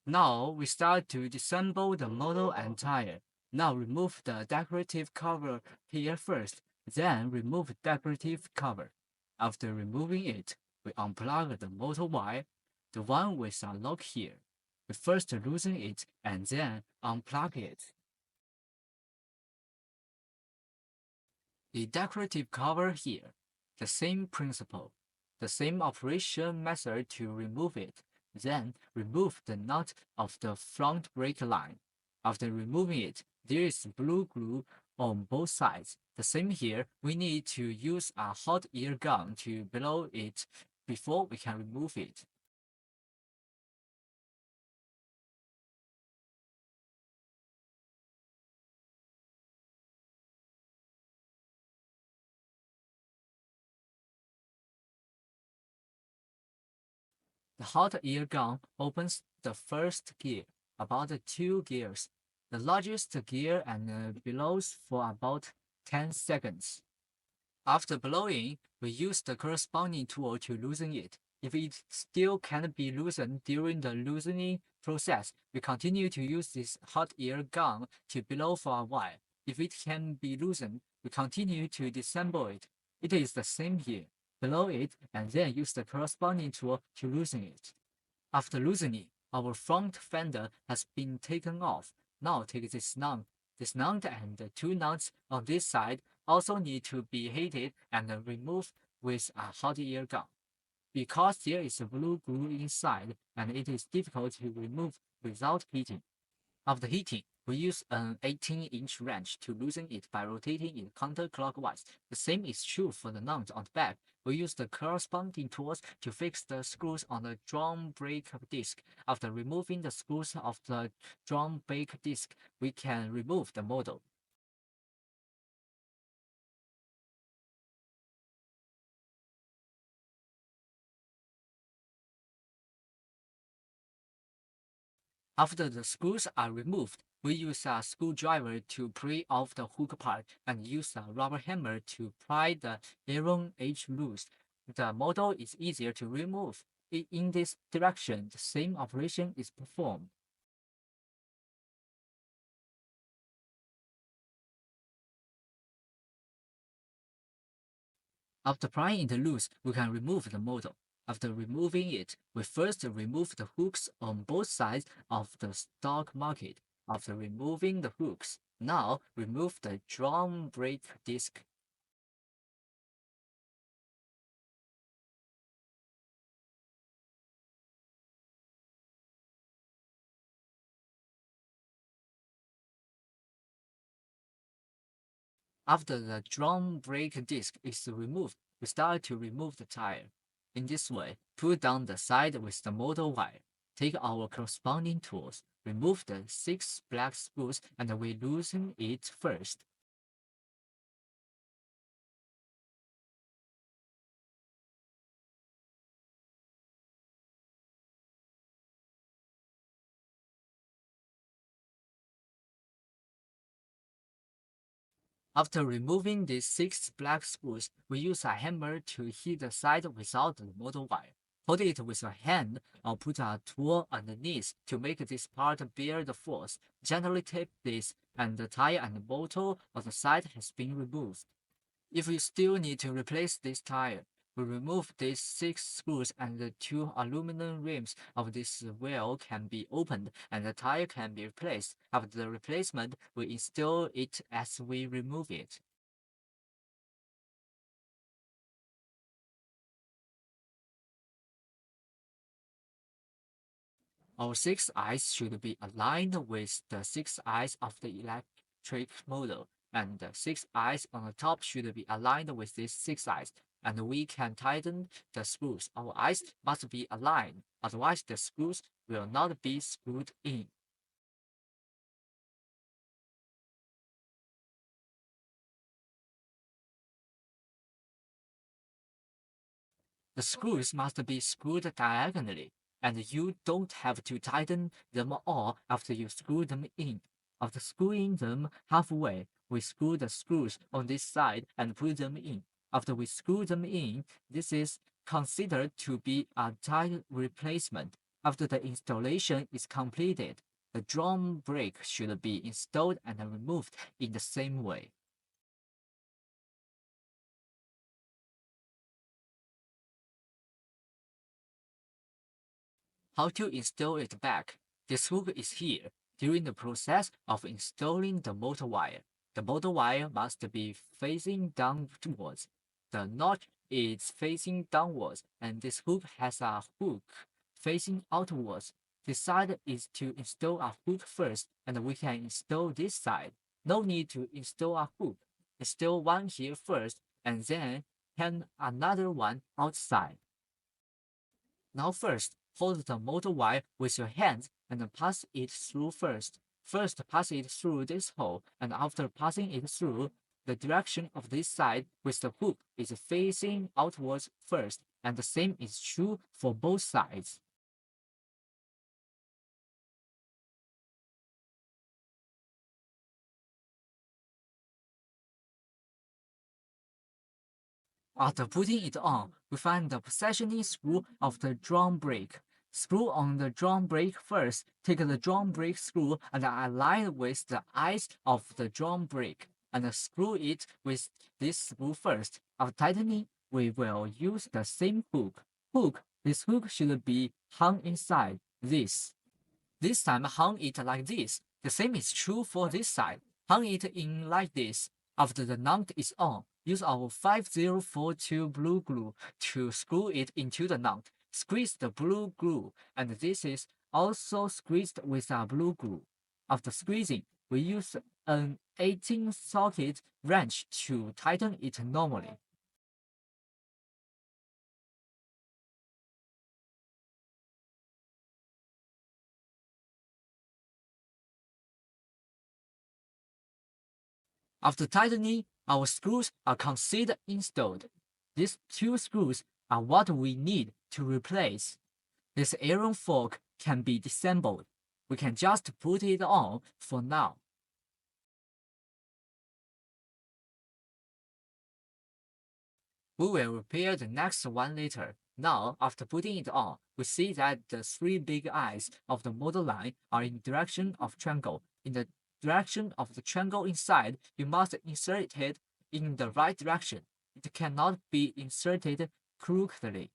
Now we start to disassemble the model and tire. Now remove the decorative cover here first, then remove decorative cover. After removing it, we unplug the motor wire, the one with a lock here. We first loosen it and then unplug it. The decorative cover here, the same principle, the same operation method to remove it. Then remove the nut of the front brake line. After removing it, there is blue glue on both sides. The same here, we need to use a hot air gun to blow it before we can remove it. The hot air gun opens the first gear, about 2 gears, the largest gear, and blows for about 10 seconds. After blowing, we use the corresponding tool to loosen it. If it still can't be loosened during the loosening process, we continue to use this hot air gun to blow for a while. If it can be loosened, we continue to disassemble it. It is the same here. Blow it and then use the corresponding tool to loosen it. After loosening, our front fender has been taken off. Now take this nut and the 2 nuts on this side also need to be heated and removed with a hot air gun. Because there is a blue glue inside and it is difficult to remove without heating. After heating, we use an 18-inch wrench to loosen it by rotating it counterclockwise. The same is true for the nut on the back. We use the corresponding tools to fix the screws on the drum brake disc. After removing the screws of the drum brake disc, we can remove the model. After the screws are removed, we use a screwdriver to pry off the hook part and use a rubber hammer to pry the iron edge loose. The model is easier to remove. In this direction, the same operation is performed. After prying it loose, we can remove the model. After removing it, we first remove the hooks on both sides of the stock market. After removing the hooks, now remove the drum brake disc. After the drum brake disc is removed, we start to remove the tire. In this way, pull down the side with the motor wire. Take our corresponding tools, remove the 6 black screws, and we loosen it first. After removing these 6 black screws, we use a hammer to hit the side without the motor wire. Hold it with a hand or put a tool underneath to make this part bear the force. Gently tape this and the tire and motor of the side has been removed. If you still need to replace this tire, we remove these 6 screws and the 2 aluminum rims of this wheel can be opened and the tire can be replaced. After the replacement, we install it as we remove it. Our 6 eyes should be aligned with the 6 eyes of the electric model, and the 6 eyes on the top should be aligned with these 6 eyes, and we can tighten the screws. Our eyes must be aligned, otherwise the screws will not be screwed in. The screws must be screwed diagonally, and you don't have to tighten them all after you screw them in. After screwing them halfway, we screw the screws on this side and put them in. After we screw them in, this is considered to be a tire replacement. After the installation is completed, the drum brake should be installed and removed in the same way. How to install it back? This hook is here. During the process of installing the motor wire, the motor wire must be facing downwards. The notch is facing downwards, and this hook has a hook facing outwards. This side is to install a hook first, and we can install this side. No need to install a hook. Install one here first, and then hang another one outside. Now first, hold the motor wire with your hands and pass it through first. First pass it through this hole, and after passing it through, the direction of this side with the hook is facing outwards first, and the same is true for both sides. After putting it on, we find the positioning screw of the drum brake. Screw on the drum brake first. Take the drum brake screw and align with the eyes of the drum brake, and screw it with this screw first. After tightening, we will use the same hook. This hook should be hung inside this. This time hung it like this. The same is true for this side. Hung it in like this. After the nut is on, use our 5042 blue glue to screw it into the nut. Squeeze the blue glue, and this is also squeezed with a blue glue. After squeezing, we use an 18-socket wrench to tighten it normally. After tightening, our screws are considered installed. These two screws are what we need to replace. This iron fork can be disassembled. We can just put it on for now. We will repair the next one later. Now, after putting it on, we see that the three big eyes of the motor line are in the direction of triangle. In the direction of the triangle inside, you must insert it in the right direction. It cannot be inserted crookedly.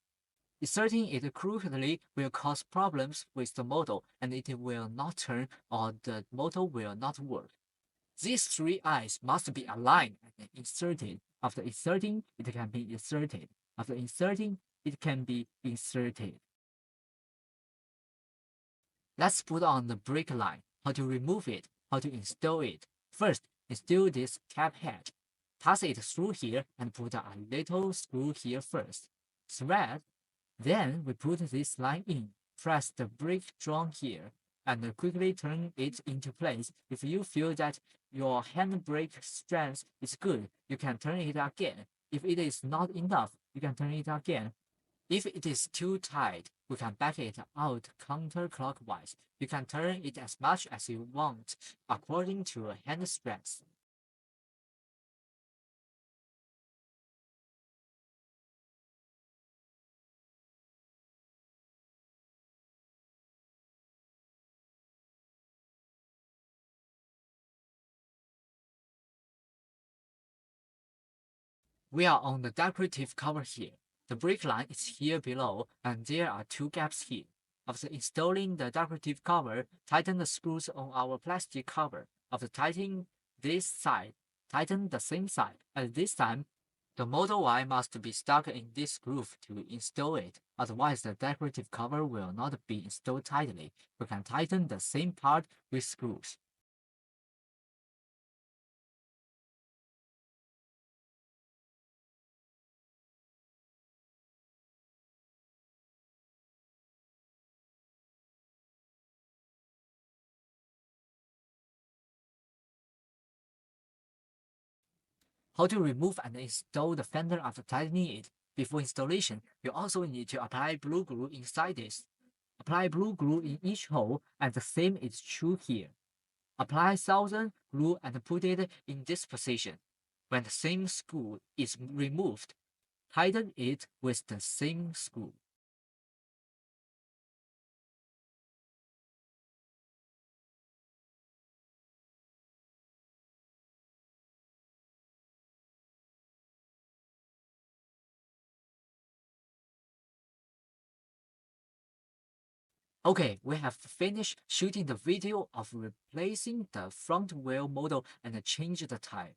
Inserting it crookedly will cause problems with the motor, and it will not turn or the motor will not work. These three eyes must be aligned and inserted. After inserting, it can be inserted. After inserting, it can be inserted. Let's put on the brake line. How to remove it, how to install it. First, install this cap head. Pass it through here and put a little screw here first. Thread. Then we put this line in. Press the brake drum here and quickly turn it into place. If you feel that your handbrake strength is good, you can turn it again. If it is not enough, you can turn it again. If it is too tight, we can back it out counterclockwise. You can turn it as much as you want according to your hand strength. We are on the decorative cover here. The brake line is here below, and there are two gaps here. After installing the decorative cover, tighten the screws on our plastic cover. After tightening this side, tighten the same side. At this time, the motor wire must be stuck in this groove to install it. Otherwise, the decorative cover will not be installed tightly. We can tighten the same part with screws. How to remove and install the fender after tightening it. Before installation, you also need to apply blue glue inside this. Apply blue glue in each hole, and the same is true here. Apply southern glue and put it in this position. When the same screw is removed, tighten it with the same screw. Okay, we have finished shooting the video of replacing the front wheel model and change the tyre.